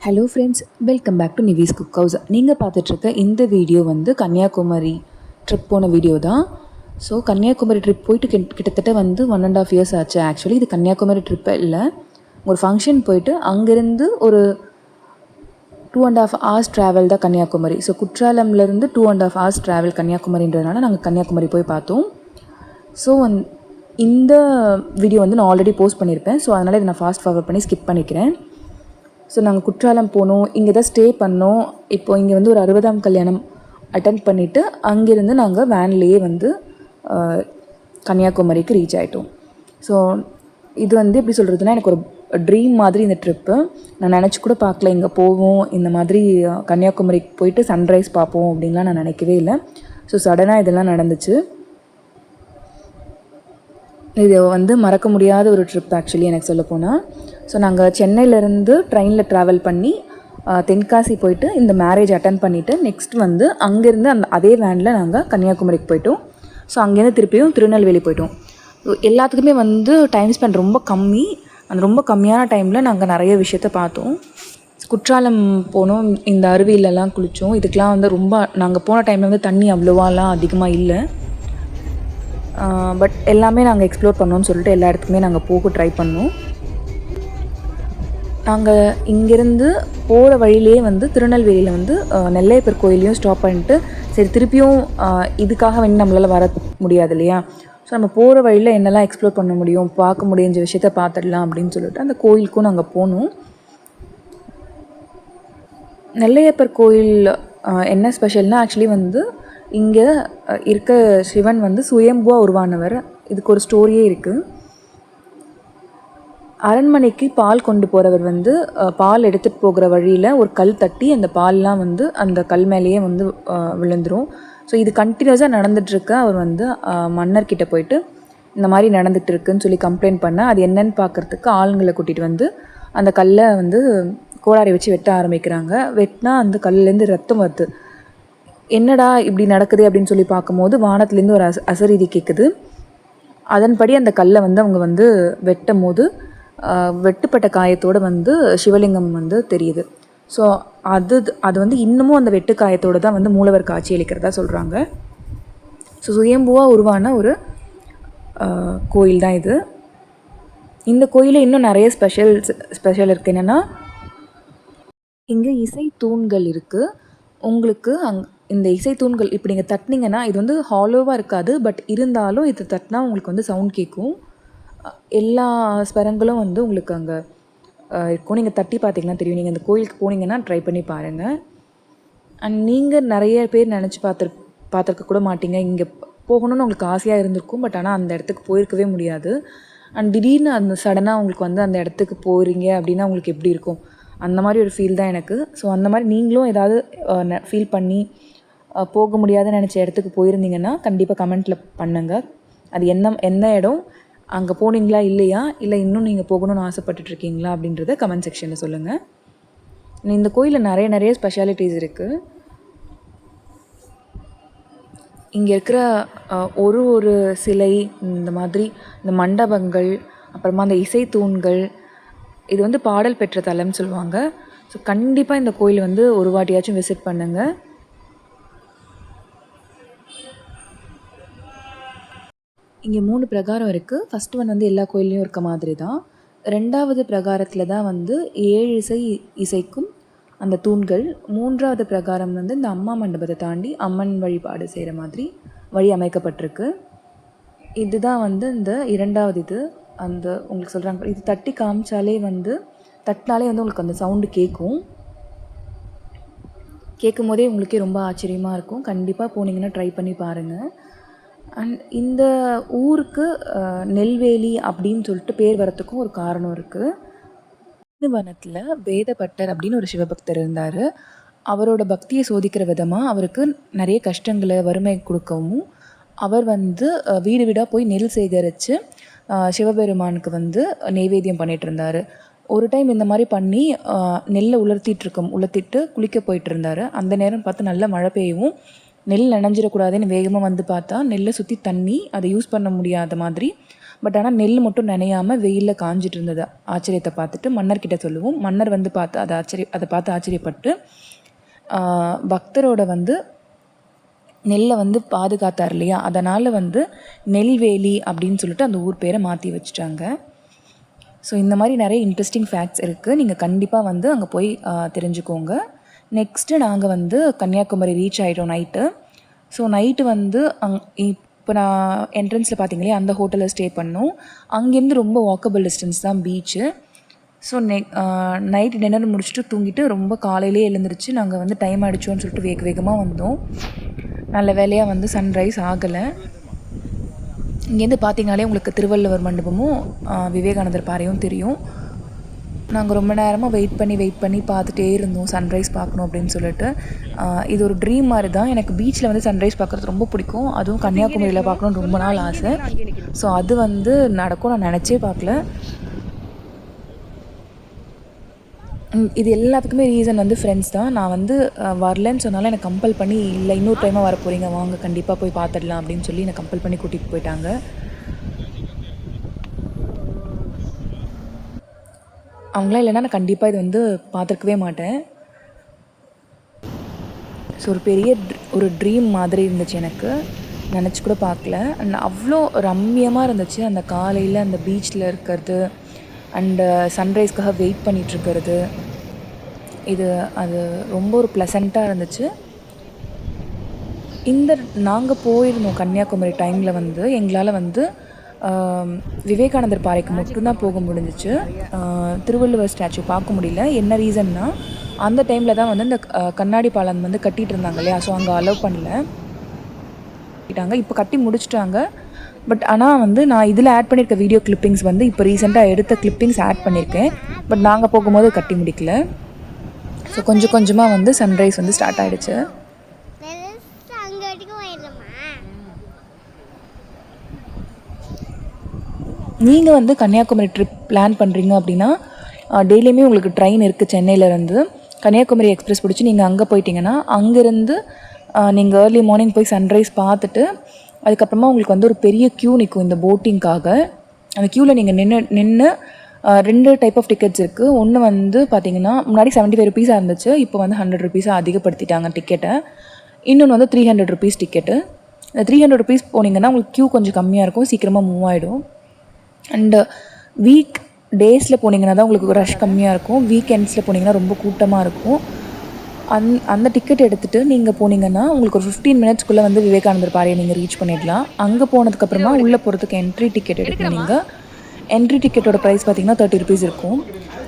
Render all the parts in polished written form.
Hello friends, welcome back to Nivi's cook house. நீங்கள் பார்த்துட்ருக்க இந்த வீடியோ வந்து கன்னியாகுமரி ட்ரிப் போன வீடியோ தான். ஸோ கன்னியாகுமரி ட்ரிப் போயிட்டு கிட்டத்தட்ட வந்து 1.5 இயர்ஸ் ஆச்சு. ஆக்சுவலி இது கன்னியாகுமரி ட்ரிப்பே இல்லை, ஒரு ஃபங்க்ஷன் போயிட்டு அங்கேருந்து ஒரு 2.5 hours ட்ராவல் தான் கன்னியாகுமரி. ஸோ குற்றாலம்லேருந்து 2.5 hours ட்ராவல் கன்னியாகுமரின்றதுனால நாங்கள் கன்னியாகுமரி போய் பார்த்தோம். ஸோ இந்த வீடியோ வந்து நான் ஆல்ரெடி போஸ்ட் பண்ணியிருப்பேன். ஸோ அதனால் இதை நான் ஃபாஸ்ட் ஃபார்வர்ட் பண்ணி ஸ்கிப் பண்ணிக்கிறேன். ஸோ நாங்கள் குற்றாலம் போனோம், இங்கே தான் ஸ்டே பண்ணோம். இப்போது இங்கே வந்து ஒரு 60ஆம் கல்யாணம் அட்டன் பண்ணிவிட்டு அங்கேருந்து நாங்கள் வேன்லேயே வந்து கன்னியாகுமரிக்கு ரீச் ஆகிட்டோம். ஸோ இது வந்து எப்படி சொல்கிறதுனா, எனக்கு ஒரு ட்ரீம் மாதிரி இந்த ட்ரிப்பு. நான் நினச்சி கூட பார்க்கல இங்கே போவோம், இந்த மாதிரி கன்னியாகுமரிக்கு போயிட்டு சன்ரைஸ் பார்ப்போம் அப்படின்லாம் நான் நினைக்கவே இல்லை. ஸோ சடனாக இதெல்லாம் நடந்துச்சு. இது வந்து மறக்க முடியாத ஒரு ட்ரிப் ஆக்சுவலி எனக்கு சொல்லப்போனால். ஸோ நாங்கள் சென்னையிலேருந்து ட்ரெயினில் ட்ராவல் பண்ணி தென்காசி போயிட்டு இந்த மேரேஜ் அட்டன் பண்ணிவிட்டு நெக்ஸ்ட் வந்து அங்கேருந்து அதே வேனில் நாங்கள் கன்னியாகுமரிக்கு போயிட்டோம். ஸோ அங்கேருந்து திருப்பியும் திருநெல்வேலி போயிட்டோம். எல்லாத்துக்குமே வந்து டைம் ஸ்பெண்ட் ரொம்ப கம்மி. அந்த ரொம்ப கம்மியான டைமில் நாங்கள் நிறைய விஷயத்த பார்த்தோம். குற்றாலம் போனோம், இந்த அருவியிலலாம் குளித்தோம். இதுக்கெலாம் வந்து ரொம்ப நாங்கள் போன டைமில் வந்து தண்ணி அவ்வளோவாலாம் அதிகமாக இல்லை. பட் எல்லாமே நாங்கள் எக்ஸ்ப்ளோர் பண்ணோன்னு சொல்லிட்டு எல்லா இடத்துக்குமே நாங்கள் போக ட்ரை பண்ணோம். நாங்கள் இங்கேருந்து போகிற வழியிலே வந்து திருநெல்வேலியில் வந்து நெல்லையப்பர் கோயிலையும் ஸ்டாப் பண்ணிட்டு, சரி திருப்பியும் இதுக்காக வந்து நம்மளால் வர முடியாது இல்லையா. ஸோ நம்ம போகிற வழியில் என்னெல்லாம் எக்ஸ்ப்ளோர் பண்ண முடியும், பார்க்க முடிஞ்ச விஷயத்த பார்த்துடலாம் அப்படின்னு சொல்லிட்டு அந்த கோயிலுக்கும் நாங்கள் போனோம். நெல்லையப்பர் கோயில் என்ன ஸ்பெஷல்னால், ஆக்சுவலி வந்து இங்கே இருக்க சிவன் வந்து சுயம்புவாக உருவானவர். இதுக்கு ஒரு ஸ்டோரியே இருக்குது. அரண்மனைக்கு பால் கொண்டு போகிறவர் வந்து பால் எடுத்துகிட்டு போகிற வழியில் ஒரு கல் தட்டி அந்த பால்லாம் வந்து அந்த கல் மேலேயே வந்து விழுந்துடும். ஸோ இது கண்டினியூஸாக நடந்துகிட்ருக்க அவர் வந்து மன்னர்கிட்ட போயிட்டு இந்த மாதிரி நடந்துகிட்டு இருக்குன்னு சொல்லி கம்ப்ளைண்ட் பண்ண, அது என்னன்னு பார்க்குறதுக்கு ஆளுங்களை கூட்டிகிட்டு வந்து அந்த கல்லை வந்து கோடாரி வச்சு வெட்ட ஆரம்பிக்கிறாங்க. வெட்டினா அந்த கல்லேருந்து ரத்தம் வருது. என்னடா இப்படி நடக்குது அப்படின்னு சொல்லி பார்க்கும்போது வானத்துலேருந்து ஒரு அசரீதி கேட்குது. அதன்படி அந்த கல்லை வந்து அவங்க வந்து வெட்டும் போது வெட்டுப்பட்ட காயத்தோடு வந்து சிவலிங்கம் வந்து தெரியுது. ஸோ அது வந்து இன்னமும் அந்த வெட்டு காயத்தோடு தான் வந்து மூலவர் காட்சி அளிக்கிறதா சொல்கிறாங்க. ஸோ சுயம்புவாக உருவான ஒரு கோயில் தான் இது. இந்த கோயிலில் இன்னும் நிறைய ஸ்பெஷல் இருக்குது. என்னென்னா, இங்கே இசை தூண்கள் இருக்குது. உங்களுக்கு இந்த இசை தூண்கள் இப்போ நீங்கள் தட்டினீங்கன்னா இது வந்து ஹாலோவாக இருக்காது, பட் இருந்தாலும் இது தட்டினா உங்களுக்கு வந்து சவுண்ட் கேட்கும். எல்லா ஸ்வரங்களும் வந்து உங்களுக்கு அங்கே இருக்கும். நீங்கள் தட்டி பார்த்தீங்கன்னா தெரியும். நீங்கள் இந்த கோயிலுக்கு போனீங்கன்னா ட்ரை பண்ணி பாருங்கள். அண்ட் நீங்கள் நிறைய பேர் நினச்சி பார்த்துருக்க கூட மாட்டீங்க. இங்கே போகணுன்னு உங்களுக்கு ஆசையாக இருந்திருக்கும், பட் ஆனால் அந்த இடத்துக்கு போயிருக்கவே முடியாது. அண்ட் திடீர்னு அந்த சடனாக உங்களுக்கு வந்து அந்த இடத்துக்கு போகிறீங்க அப்படின்னா உங்களுக்கு எப்படி இருக்கும், அந்த மாதிரி ஒரு ஃபீல் தான் எனக்கு. ஸோ அந்த மாதிரி நீங்களும் ஏதாவது ஃபீல் பண்ணி போக முடியாதுன்னு நினச்ச இடத்துக்கு போயிருந்தீங்கன்னா கண்டிப்பாக கமெண்ட்டில் பண்ணுங்கள். அது என்ன இடம், அங்கே போனீங்களா இல்லையா, இல்லை இன்னும் நீங்கள் போகணுன்னு ஆசைப்பட்டுட்ருக்கீங்களா அப்படின்றத கமெண்ட் செக்ஷனில் சொல்லுங்கள். இந்த கோயிலில் நிறைய ஸ்பெஷாலிட்டிஸ் இருக்குது. இங்கே இருக்கிற ஒரு சிலை, இந்த மாதிரி இந்த மண்டபங்கள், அப்புறமா அந்த இசை தூண்கள், இது வந்து பாடல் பெற்ற தலம்னு சொல்லுவாங்க. ஸோ கண்டிப்பாக இந்த கோயில் வந்து ஒரு வாட்டியாச்சும் விசிட் பண்ணுங்கள். இங்கே 3 பிரகாரம் இருக்குது. ஃபஸ்ட்டு ஒன் வந்து எல்லா கோயில்லையும் இருக்க மாதிரி தான். 2வது பிரகாரத்தில் தான் வந்து 7 இசைக்கும் அந்த தூண்கள். 3வது பிரகாரம் வந்து இந்த அம்மா மண்டபத்தை தாண்டி அம்மன் வழிபாடு செய்கிற மாதிரி வழி அமைக்கப்பட்டிருக்கு. இதுதான் வந்து இந்த 2வது இது. அந்த உங்களுக்கு சொல்கிறாங்க, இது தட்டி காமிச்சாலே வந்து தட்டினாலே வந்து உங்களுக்கு அந்த சவுண்டு கேட்கும் போதே உங்களுக்கே ரொம்ப ஆச்சரியமாக இருக்கும். கண்டிப்பாக போனீங்கன்னா ட்ரை பண்ணி பாருங்கள். அண்ட் இந்த ஊருக்கு நெல்வேலி அப்படின்னு சொல்லிட்டு பேர் வரத்துக்கும் ஒரு காரணம் இருக்குது. வனத்தில் வேதபட்டர் அப்படின்னு ஒரு சிவபக்தர் இருந்தார். அவரோட பக்தியை சோதிக்கிற விதமாக அவருக்கு நிறைய கஷ்டங்களை வறுமை கொடுக்கவும் அவர் வந்து வீடு வீடாக போய் நெல் சேகரித்து சிவபெருமானுக்கு வந்து நெய்வேத்தியம் பண்ணிகிட்டு இருந்தார். ஒரு டைம் இந்த மாதிரி பண்ணி நெல்லை உலர்த்திட்டு குளிக்க போயிட்டு இருந்தார். அந்த நேரம் பார்த்து நல்ல மழை பெய்யவும் நெல் நனைஞ்சிடக்கூடாதுன்னு வேகமாக வந்து பார்த்தா நெல்லை சுற்றி தண்ணி, அதை யூஸ் பண்ண முடியாத மாதிரி பட் ஆனால் நெல் மட்டும் நனையாமல் வெயிலில் காஞ்சிட்டு இருந்தது ஆச்சரியத்தை பார்த்துட்டு மன்னர்கிட்ட சொல்லுவோம். மன்னர் வந்து பார்த்து அதை பார்த்து ஆச்சரியப்பட்டு பக்தரோட வந்து நெல்லை வந்து பாதுகாத்தார் இல்லையா, அதனால் வந்து நெல்வேலி அப்படின்னு சொல்லிட்டு அந்த ஊர் பேரை மாற்றி வச்சுட்டாங்க. ஸோ இந்த மாதிரி நிறைய இன்ட்ரெஸ்டிங் ஃபேக்ட்ஸ் இருக்குது. நீங்கள் கண்டிப்பாக வந்து அங்கே போய் தெரிஞ்சுக்கோங்க. நெக்ஸ்ட்டு நாங்கள் வந்து கன்னியாகுமரி ரீச் ஆகிட்டோம் நைட்டு. ஸோ நைட்டு வந்து இப்போ நான் என்ட்ரன்ஸில் பார்த்தீங்களே அந்த ஹோட்டலில் ஸ்டே பண்ணோம். அங்கேருந்து ரொம்ப வாக்கபிள் டிஸ்டன்ஸ் தான் பீச்சு. ஸோ நைட்டு டின்னர் முடிச்சுட்டு தூங்கிட்டு ரொம்ப காலையிலே எழுந்திரிச்சு நாங்கள் வந்து டைம் ஆகிடுச்சோன்னு சொல்லிட்டு வேகமாக வந்தோம். நல்ல வேலையாக வந்து சன்ரைஸ் ஆகலை. இங்கேருந்து பார்த்தீங்கனாலே உங்களுக்கு திருவள்ளுவர் மண்டபமும் விவேகானந்தர் பாறையும் தெரியும். நாங்கள் ரொம்ப நேரமாக வெயிட் பண்ணி பார்த்துட்டே இருந்தோம் சன்ரைஸ் பார்க்கணும் அப்படின்னு சொல்லிட்டு. இது ஒரு ட்ரீம் மாதிரி தான். எனக்கு பீச்சில் வந்து சன்ரைஸ் பார்க்குறது ரொம்ப பிடிக்கும். அதுவும் கன்னியாகுமரியில் பார்க்கணுன்னு ரொம்ப நாள் ஆசை. ஸோ அது வந்து நடக்கும் நான் நினச்சே பார்க்கல. இது எல்லாத்துக்குமே ரீசன் வந்து ஃப்ரெண்ட்ஸ் தான். நான் வந்து வரலன்னு சொன்னாலும் எனக்கு கம்பல் பண்ணி, இல்லை இன்னொரு டைமாக வர போகிறீங்க வாங்க கண்டிப்பாக போய் பார்த்துடலாம் அப்படின்னு சொல்லி என்னை கம்பல் பண்ணி கூட்டிகிட்டு போயிட்டாங்க. அவங்களாம் இல்லைன்னா நான் கண்டிப்பாக இது வந்து பார்த்துருக்கவே மாட்டேன். ஸோ ஒரு பெரிய ஒரு ட்ரீம் மாதிரி இருந்துச்சு எனக்கு, நினச்சி கூட பார்க்கல. அண்ட் அவ்வளோ ரம்மியமாக இருந்துச்சு அந்த காலையில் அந்த பீச்சில் இருக்கிறது அண்டு சன்ரைஸ்க்காக வெயிட் பண்ணிகிட்ருக்கிறது. அது ரொம்ப ஒரு ப்ளசண்ட்டாக இருந்துச்சு. நாங்கள் போயிருந்தோம் கன்னியாகுமரி டைமில் வந்து எங்களால் வந்து விவேகானந்தர் பாறைக்கு மட்டும்தான் போக முடிஞ்சிச்சு. திருவள்ளுவர் ஸ்டாச்சு பார்க்க முடியல. என்ன ரீசன்னா அந்த டைமில் தான் வந்து இந்த கண்ணாடி பாலம் வந்து கட்டிகிட்டு இருந்தாங்க இல்லையா, ஸோ அங்கே அலோவ் பண்ணல. இப்போ கட்டி முடிச்சிட்டாங்க. பட் ஆனால் வந்து நான் இதில் ஆட் பண்ணியிருக்க வீடியோ கிளிப்பிங்ஸ் வந்து இப்போ ரீசெண்டாக எடுத்த கிளிப்பிங்ஸ் ஆட் பண்ணியிருக்கேன். பட் நாங்கள் போகும்போது கட்டி முடிக்கல. ஸோ கொஞ்சம் கொஞ்சமாக வந்து சன்ரைஸ் வந்து ஸ்டார்ட் ஆகிடுச்சு. நீங்கள் வந்து கன்னியாகுமரி ட்ரிப் பிளான் பண்ணுறீங்க அப்படின்னா டெய்லியுமே உங்களுக்கு ட்ரெயின் இருக்குது சென்னையிலேருந்து. கன்னியாகுமரி எக்ஸ்பிரஸ் பிடிச்சி நீங்கள் அங்கே போயிட்டீங்கன்னா அங்கேருந்து நீங்கள் ஏர்லி மார்னிங் போய் சன்ரைஸ் பார்த்துட்டு அதுக்கப்புறமா உங்களுக்கு வந்து ஒரு பெரிய க்யூ நிற்கும் இந்த போட்டிங்காக. அந்த க்யூவில் நீங்கள் நின்று 2 டைப் ஆஃப் டிக்கெட்ஸ் இருக்குது. ஒன்று வந்து பார்த்திங்கன்னா முன்னாடி 75 ருபீஸாக இருந்துச்சு, இப்போ வந்து 100 ருபீஸாக அதிகப்படுத்திட்டாங்க டிக்கெட்டை. இன்னொன்று வந்து 300 ருபீஸ் டிக்கெட்டு. இந்த 300 ருபீஸ் போனீங்கன்னா உங்களுக்கு க்யூ கொஞ்சம் கம்மியாக இருக்கும், சீக்கிரமாக மூவ் ஆகிடும். அண்டு வீக் டேஸில் போனீங்கன்னா தான் உங்களுக்கு ரஷ் கம்மியாக இருக்கும். வீக்கெண்ட்ஸில் போனீங்கன்னா ரொம்ப கூட்டமாக இருக்கும். அந்த டிக்கெட் எடுத்துகிட்டு நீங்கள் போனீங்கன்னா உங்களுக்கு ஒரு 15 மினிட்ஸ்க்குள்ளே வந்து விவேகானந்தர் பாறையை நீங்கள் ரீச் பண்ணிடலாம். அங்கே போனதுக்கப்புறமா உள்ளே போகிறதுக்கு என்ட்ரி டிக்கெட் எடுக்கணும். நீங்கள் என்ட்ரி டிக்கெட்டோட ப்ரைஸ் பார்த்திங்கன்னா 30 ருபீஸ் இருக்கும்.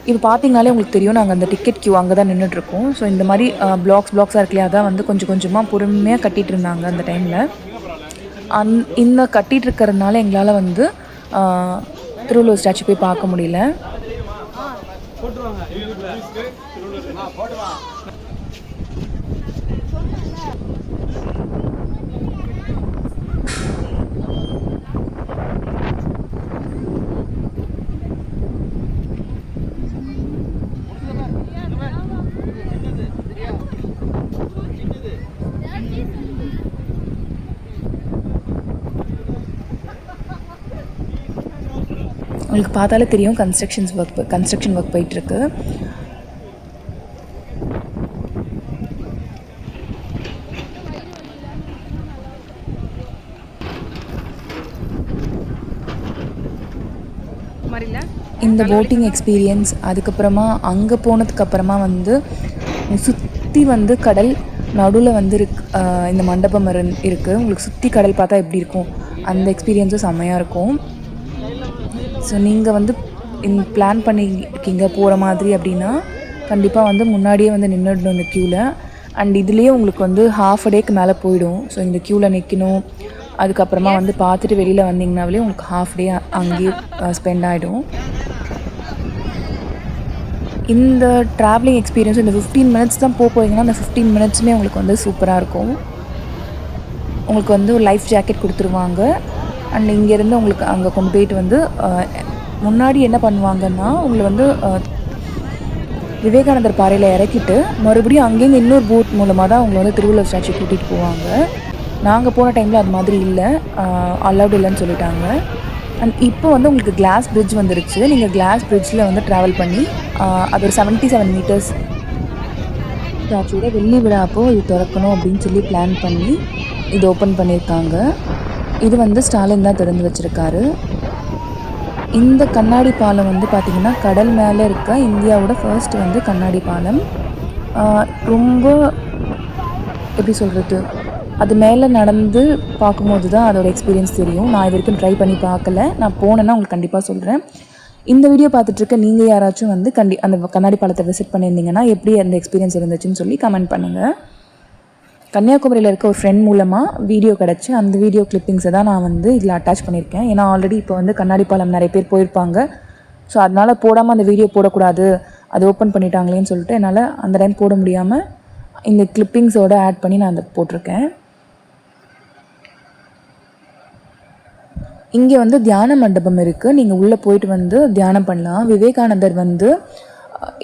இப்போ பார்த்தீங்கனாலே உங்களுக்கு தெரியும், நாங்கள் அந்த டிக்கெட் க்யூ அங்கே தான் நின்றுட்டுருக்கோம். ஸோ இந்த மாதிரி பிளாக்ஸாக இருக்குல்லையா, அதான் வந்து கொஞ்சம் கொஞ்சமாக பொறுமையாக கட்டிகிட்டு இருந்தாங்க அந்த டைமில். இந்த கட்டிகிட்டு இருக்கிறதுனால எங்களால் வந்து திருவள்ளுவர் ஸ்டாச்சு போய் பார்க்க முடியல. உங்களுக்கு பார்த்தாலே தெரியும் கன்ஸ்ட்ரக்ஷன் ஒர்க் போயிட்டுருக்கு. இந்த போட்டிங் எக்ஸ்பீரியன்ஸ், அதுக்கப்புறமா அங்கே போனதுக்கப்புறமா வந்து சுற்றி வந்து கடல், நடுவில் வந்து இந்த மண்டபம் இருக்குது. உங்களுக்கு சுற்றி கடல் பார்த்தா எப்படி இருக்கும், அந்த எக்ஸ்பீரியன்ஸும் செம்மையாக இருக்கும். ஸோ நீங்கள் வந்து பிளான் பண்ணியிருக்கீங்க போகிற மாதிரி அப்படின்னா கண்டிப்பாக வந்து முன்னாடியே வந்து நின்றுடணும் இந்த க்யூவில். அண்ட் இதுலேயே உங்களுக்கு வந்து ½ டேக்கு மேலே போயிடும். ஸோ இந்த க்யூவில் நிற்கணும், அதுக்கப்புறமா வந்து பார்த்துட்டு வெளியில் வந்தீங்கன்னாவே உங்களுக்கு ½ டே அங்கேயே ஸ்பெண்ட் ஆகிடும். இந்த ட்ராவலிங் எக்ஸ்பீரியன்ஸ் இந்த 15 மினிட்ஸ் தான் போகிறீங்கன்னா அந்த 15 மினிட்ஸுமே உங்களுக்கு வந்து சூப்பராக இருக்கும். உங்களுக்கு வந்து ஒரு லைஃப் ஜாக்கெட் கொடுத்துருவாங்க. அண்ட் இங்கேருந்து உங்களுக்கு அங்கே கொண்டு போயிட்டு வந்து முன்னாடி என்ன பண்ணுவாங்கன்னா உங்களை வந்து விவேகானந்தர் பாறையில் இறக்கிட்டு மறுபடியும் அங்கேருந்து இன்னொரு போட் மூலமாக தான் அவங்க வந்து திருவள்ளுவர் ஸ்டாச்சு கூட்டிகிட்டு போவாங்க. நாங்கள் போன டைமில் அது மாதிரி இல்லை, அலௌட் இல்லைன்னு சொல்லிட்டாங்க. அண்ட் இப்போ வந்து உங்களுக்கு கிளாஸ் பிரிட்ஜ் வந்துருச்சு. நீங்கள் கிளாஸ் பிரிட்ஜில் வந்து ட்ராவல் பண்ணி அது ஒரு 77 மீட்டர்ஸ் ஸ்டாச்சோட வெள்ளி விழா அப்போது இது திறக்கணும் அப்படின்னு சொல்லி பிளான் பண்ணி இது ஓப்பன் பண்ணியிருக்காங்க. இது வந்து ஸ்டாலின் தான் திறந்து வச்சுருக்காரு. இந்த கண்ணாடி பாலம் வந்து பார்த்திங்கன்னா கடல் மேலே இருக்க இந்தியாவோட ஃபர்ஸ்ட் வந்து கண்ணாடி பாலம். ரொம்ப எப்படி சொல்கிறது, அது மேலே நடந்து பார்க்கும்போது தான் அதோடய எக்ஸ்பீரியன்ஸ் தெரியும். நான் இது வரைக்கும் ட்ரை பண்ணி பார்க்கல. நான் போனேன்னா உங்களுக்கு கண்டிப்பாக சொல்கிறேன். இந்த வீடியோ பார்த்துட்ருக்க நீங்கள் யாராச்சும் வந்து அந்த கண்ணாடி பாலத்தை விசிட் பண்ணியிருந்தீங்கன்னா எப்படி அந்த எக்ஸ்பீரியன்ஸ் இருந்துச்சுன்னு சொல்லி கமெண்ட் பண்ணுங்கள். கன்னியாகுமரியில் இருக்க ஒரு ஃப்ரெண்ட் மூலமாக வீடியோ கிடச்சி அந்த வீடியோ கிளிப்பிங்ஸை தான் நான் வந்து இதில் அட்டாச் பண்ணியிருக்கேன். ஏன்னா ஆல்ரெடி இப்போ வந்து கண்ணாடி பாலம் நிறைய பேர் போயிருப்பாங்க. ஸோ அதனால் போடாமல் அந்த வீடியோ போடக்கூடாது, அது ஓப்பன் பண்ணிட்டாங்களேன்னு சொல்லிட்டு என்னால் அந்த டைம் போட முடியாமல் இந்த கிளிப்பிங்ஸோடு ஆட் பண்ணி நான் அதை போட்டிருக்கேன். இங்கே வந்து தியான மண்டபம் இருக்குது. நீங்கள் உள்ளே போயிட்டு வந்து தியானம் பண்ணலாம். விவேகானந்தர் வந்து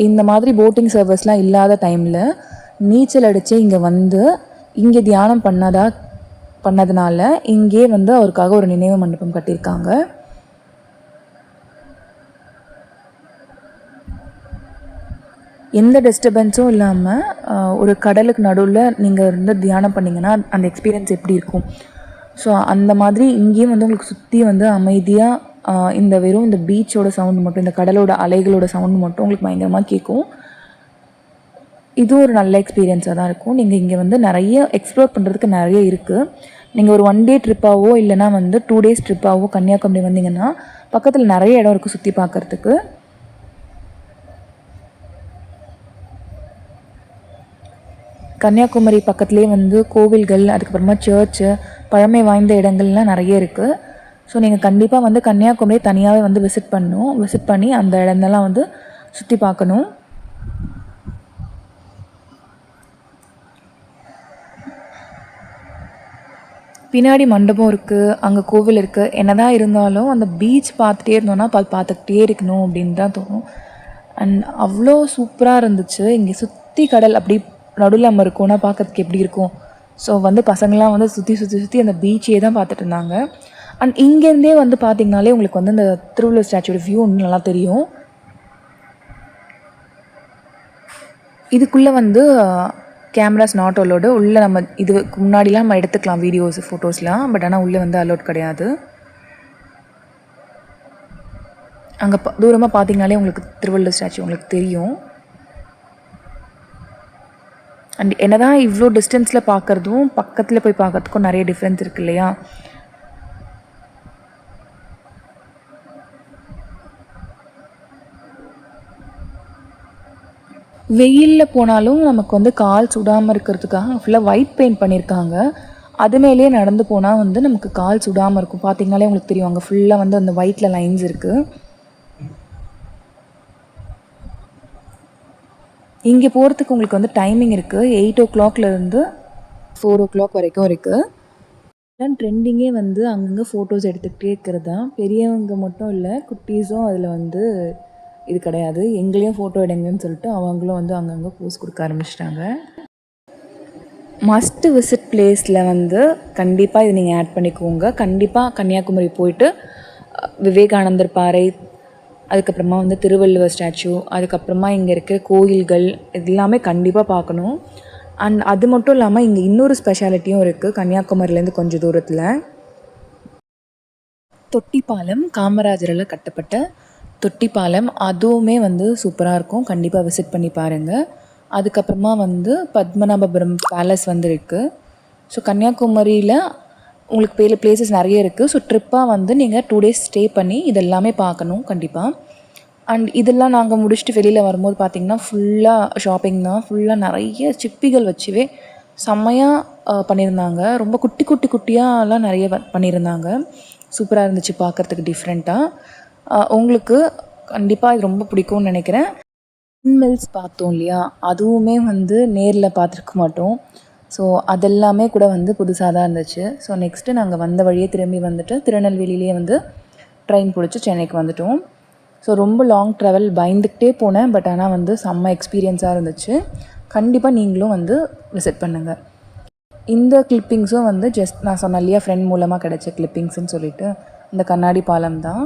இந்த மாதிரி போட்டிங் சர்வீஸ்லாம் இல்லாத டைமில் நீச்சல் அடித்து இங்கே வந்து இங்கே தியானம் பண்ணதுனால இங்கே வந்து அவருக்காக ஒரு நினைவு மண்டபம் கட்டியிருக்காங்க. எந்த டிஸ்டர்பன்ஸும் இல்லாமல் ஒரு கடலுக்கு நடுவில் நீங்கள் இருந்து தியானம் பண்ணிங்கன்னா அந்த எக்ஸ்பீரியன்ஸ் எப்படி இருக்கும். ஸோ அந்த மாதிரி இங்கேயும் வந்து உங்களுக்கு சுற்றி வந்து அமைதியாக இந்த வெறும் இந்த பீச்சோட சவுண்டு மட்டும், இந்த கடலோட அலைகளோட சவுண்டு மட்டும் உங்களுக்கு பயங்கரமாக கேட்கும். இது ஒரு நல்ல எக்ஸ்பீரியன்ஸாக தான் இருக்கும். நீங்கள் இங்கே வந்து நிறைய எக்ஸ்ப்ளோர் பண்ணுறதுக்கு நிறைய இருக்குது. நீங்கள் ஒரு 1 டே ட்ரிப்பாகவோ இல்லைனா வந்து 2 டேஸ் ட்ரிப்பாகவோ கன்னியாகுமரி வந்தீங்கன்னா பக்கத்தில் நிறைய இடம் இருக்குது சுற்றி பார்க்குறதுக்கு. கன்னியாகுமரி பக்கத்துலேயே வந்து கோவில்கள், அதுக்கப்புறமா சர்ச்சு, பழமை வாய்ந்த இடங்கள்லாம் நிறைய இருக்குது. ஸோ நீங்கள் கண்டிப்பாக வந்து கன்னியாகுமரி தனியாகவே வந்து விசிட் பண்ணி அந்த இடங்கள்லாம் வந்து சுற்றி பார்க்கணும். பின்னாடி மண்டபம் இருக்குது, அங்கே கோவில் இருக்குது. என்ன தான் இருந்தாலும் அந்த பீச் பார்த்துட்டே இருந்தோன்னா பார்த்துக்கிட்டே இருக்கணும் அப்படின்னு தான் தோணும். அண்ட் அவ்வளோ சூப்பராக இருந்துச்சு. இங்கே சுற்றி கடல் அப்படி நடுவில் நம்ம இருக்கோன்னா பார்க்கறதுக்கு எப்படி இருக்கும். ஸோ வந்து பசங்களாம் வந்து சுற்றி அந்த பீச்சே தான் பார்த்துட்டு இருந்தாங்க. அண்ட் இங்கேருந்தே வந்து பார்த்திங்கனாலே உங்களுக்கு வந்து இந்த திருவள்ளுவர் ஸ்டாச்சுவோட வியூ ஒன்று நல்லா தெரியும். இதுக்குள்ளே வந்து கேமராஸ் நாட் அலோடு. உள்ளே நம்ம இதுக்கு முன்னாடிலாம் நம்ம எடுத்துக்கலாம் வீடியோஸ், ஃபோட்டோஸ்லாம். பட் ஆனால் உள்ளே வந்து அலோட் கிடையாது. அங்கே தூரமாக பார்த்திங்கனாலே உங்களுக்கு திருவள்ளுவர் ஸ்டாச்சு உங்களுக்கு தெரியும். அண்ட் என்ன தான் இவ்வளோ டிஸ்டன்ஸில் பார்க்குறதும் பக்கத்தில் போய் பார்க்குறதுக்கும் நிறைய டிஃப்ரென்ஸ் இருக்குது இல்லையா. வெயிலில் போனாலும் நமக்கு வந்து கால் சுடாமல் இருக்கிறதுக்காக ஃபுல்லாக ஒயிட் பெயிண்ட் பண்ணியிருக்காங்க. அது மேலேயே நடந்து போனால் வந்து நமக்கு கால் சுடாமல் இருக்கும். பார்த்திங்கனாலே உங்களுக்கு தெரியும், அங்கே ஃபுல்லாக வந்து அந்த ஒயிட்டில் லைன்ஸ் இருக்குது. இங்கே போகிறதுக்கு உங்களுக்கு வந்து டைமிங் இருக்குது. 8 o'clockலேருந்து 4 o'clock வரைக்கும் இருக்குது. எல்லாம் ட்ரெண்டிங்கே வந்து அங்கங்கே ஃபோட்டோஸ் எடுத்துக்கிட்டே இருக்கிறது தான். பெரியவங்க மட்டும் இல்லை, குட்டீஸும் அதில் வந்து இது கிடையாது. எங்களையும் ஃபோட்டோ எடுங்கன்னு சொல்லிட்டு அவங்களும் வந்து அங்கங்கே போஸ் கொடுக்க ஆரம்பிச்சிட்டாங்க. மஸ்ட் விசிட் பிளேஸில் வந்து கண்டிப்பாக இது நீங்கள் ஆட் பண்ணிக்கோங்க. கண்டிப்பாக கன்னியாகுமரி போயிட்டு விவேகானந்தர் பாறை, அதுக்கப்புறமா வந்து திருவள்ளுவர் ஸ்டாச்சு, அதுக்கப்புறமா இங்கே இருக்கிற கோயில்கள் எல்லாமே கண்டிப்பாக பார்க்கணும். அண்ட் அது மட்டும் இல்லாமல் இங்கே இன்னொரு ஸ்பெஷாலிட்டியும் இருக்குது. கன்னியாகுமரியிலேருந்து கொஞ்சம் தூரத்தில் தொட்டிப்பாலம், காமராஜரால் கட்டப்பட்ட தொட்டிப்பாலம், அதுவுமே வந்து சூப்பராக இருக்கும். கண்டிப்பாக விசிட் பண்ணி பாருங்கள். அதுக்கப்புறமா வந்து பத்மநாபபுரம் பேலஸ் வந்து இருக்குது. ஸோ கன்னியாகுமரியில் உங்களுக்கு பிளேசஸ் நிறைய இருக்குது. ஸோ ட்ரிப்பாக வந்து நீங்கள் 2 days ஸ்டே பண்ணி இதெல்லாமே பார்க்கணும் கண்டிப்பாக. அண்ட் இதெல்லாம் நாங்கள் முடிச்சுட்டு வெளியில் வரும்போது பார்த்திங்கன்னா ஃபுல்லாக ஷாப்பிங் தான். ஃபுல்லாக நிறைய சிப்பிகள் வச்சுவே செம்மையாக பண்ணியிருந்தாங்க. ரொம்ப குட்டியாலாம் நிறைய பண்ணியிருந்தாங்க. சூப்பராக இருந்துச்சு பார்க்குறதுக்கு டிஃப்ரெண்ட்டாக. உங்களுக்கு கண்டிப்பாக இது ரொம்ப பிடிக்கும்னு நினைக்கிறேன். விண்மில்ஸ் பார்த்தோம் இல்லையா, அதுவுமே வந்து நேரில் பார்த்துருக்க மாட்டோம். ஸோ அதெல்லாமே கூட வந்து புதுசாக தான் இருந்துச்சு. ஸோ நெக்ஸ்ட்டு நாங்கள் வந்த வழியே திரும்பி வந்துட்டு திருநெல்வேலியிலே வந்து ட்ரெயின் பிடிச்சி சென்னைக்கு வந்துவிட்டோம். ஸோ ரொம்ப லாங் ட்ராவல், பயந்துக்கிட்டே போனேன். பட் ஆனால் வந்து செம்ம எக்ஸ்பீரியன்ஸாக இருந்துச்சு. கண்டிப்பாக நீங்களும் வந்து விசிட் பண்ணுங்கள். இந்த கிளிப்பிங்ஸும் வந்து ஜஸ்ட் நான் சொன்னேன் இல்லையா, ஃப்ரெண்ட் மூலமாக கிடைச்ச கிளிப்பிங்ஸ்ன்னு சொல்லிட்டு, இந்த கண்ணாடி பாலம் தான்.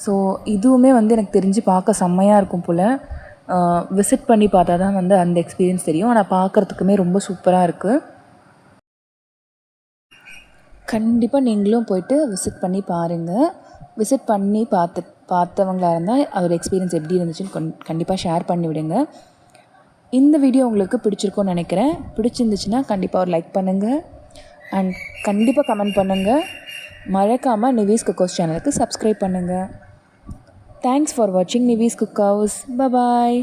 ஸோ இதுவுமே வந்து எனக்கு தெரிஞ்சு பார்க்க செம்மையாக இருக்கும் போல். விசிட் பண்ணி பார்த்தா தான் வந்து அந்த எக்ஸ்பீரியன்ஸ் தெரியும். ஆனால் பார்க்குறதுக்குமே ரொம்ப சூப்பராக இருக்குது. கண்டிப்பாக நீங்களும் போய்ட்டு விசிட் பண்ணி பாருங்கள். விசிட் பண்ணி பார்த்தவங்களாக இருந்தால் அதோட எக்ஸ்பீரியன்ஸ் எப்படி இருந்துச்சுன்னு கண்டிப்பாக ஷேர் பண்ணி விடுங்க. இந்த வீடியோ உங்களுக்கு பிடிச்சிருக்கும்னு நினைக்கிறேன். பிடிச்சிருந்துச்சுன்னா கண்டிப்பாக ஒரு லைக் பண்ணுங்கள் அண்ட் கண்டிப்பாக கமெண்ட் பண்ணுங்கள். மறக்காமல் நிவீஸ் குக் ஹவுஸ் சேனலுக்கு சப்ஸ்கிரைப் பண்ணுங்கள். தேங்க்ஸ் ஃபார் வாட்சிங் நிவீஸ் குக் ஹவுஸ். பாய்.